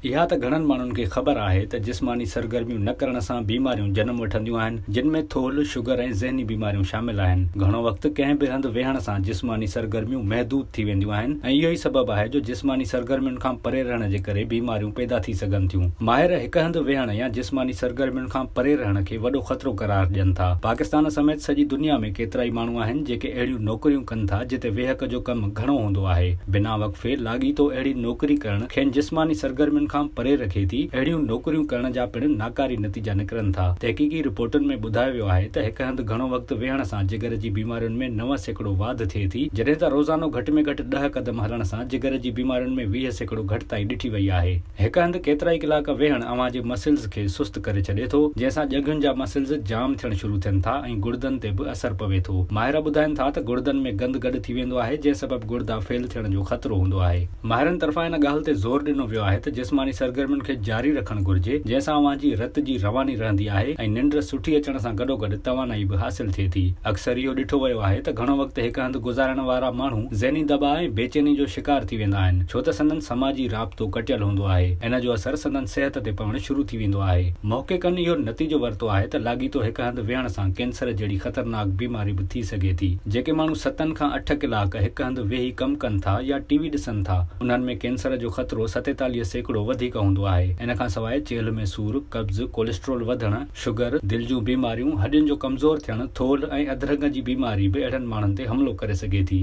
इहा त घणनि माण्हुनि खे ख़बर आहे त जिस्मानी सरगर्मियूं न करण सां बीमारियूं जनम वठंदियूं आहिनि, जिन में थोल, शुगर ऐं ज़हनी बीमारियूं शामिल आहिनि। घणो वक़्तु कंहिं बि हंधि वेहण सां जिस्मानी सरगर्मियूं महदूद थी वेंदियूं आहिनि ऐं इहो ई सबबु आहे जो जिस्मानी सरगर्मियुनि खां परे रहण जे करे बीमारियूं पैदा थी सघनि थियूं। माहिर हिक हंधि वेहण या जिस्मानी सरगर्मियुनि खां परे रहण खे वॾो ख़तरो करार ॾियनि था। पाकिस्तान समेत सॼी दुनिया में केतिरा ई माण्हू आहिनि जेके अहिड़ियूं नौकरियूं कनि था जिते वेहक जो कमु घणो हूंदो आहे। बिना वक़फ़े लाॻीतो अहिड़ी नौकरी करण खेनि जिस्मानी सरगर्मियुनि खां परे रखे थी। अहिड़ियूं नौकरियूं करण जा पिण नाकारी नतीजा निकिरनि था। तहक़ीक़ी रिपोर्टुनि में ॿुधायो वियो आहे त हिक हंधि घणो वक़्तु वेहण सां जिगर जी बीमारियुनि में 9% वाधि थिए थी, जॾहिं त रोज़ानो घटि में घटि 10 क़दम हलण सां जिगर जी बीमारियुनि में 20% घटिताई ॾिठी वई आहे। हिक हंधि केतिरा ई कलाक वेहण अव्हां जे मसल्स खे सुस्त करे छॾे थो, जंहिंसां ॼॻुनि जा मसल्स जाम थियण शुरू थियनि था ऐं गुर्दनि ते बि असर पवे थो। माहिर ॿुधाइनि था त गुर्दनि में गंद गॾु थी वेंदो आहे, जंहिं सबबु गुर्दा फेल थियण जो ख़तरो हूंदो आहे। माहिरनि तरफ़ां इन ॻाल्हि ते ज़ोर ॾिनो वियो आहे त जिस्मानी सरगर्मियुनि खे जारी रखणु घुर्जे, जंहिंसां अव्हां जी रत जी रवानी रहंदी आहे ऐं निंड सुठी अचण सां गॾोगॾु तवानाई बि हासिल थिए थी। अक्सर इहो ॾिठो वियो आहे त घणो वक़्तु हिक हंधि गुज़ारण वारा माण्हू ज़हनी दॿाउ ऐं बेचैनी जो शिकार थी वेंदा आहिनि, छो त संदन समाजी राब्तो कटियल हूंदो आहे। इन जो असर संदन सिहत ते पवणु शुरू थी वेंदो आहे। मुहक़िक़नि इहो नतीजो वरितो आहे त लाॻीतो हिक हंधि वेहण सां कैंसर जहिड़ी ख़तरनाक बीमारी बि थी सघे थी। जेके माण्हू 7 खां 8 कलाक हिक हंधि वेही कमु कनि था या टीवी ॾिसनि था, उन्हनि में कैंसर जो ख़तरो 47% वधीक हूंदो आहे। इन खां सवाइ चेल्ह में सूर, कब्ज़, कोलेस्ट्रोल वधण, शुगर, दिलि जूं बीमारियूं, हॾियुनि जो कमज़ोर थियण, थोल ऐं अदरक जी बीमारी बि अहिड़नि माण्हुनि ते हमिलो करे सघे थी।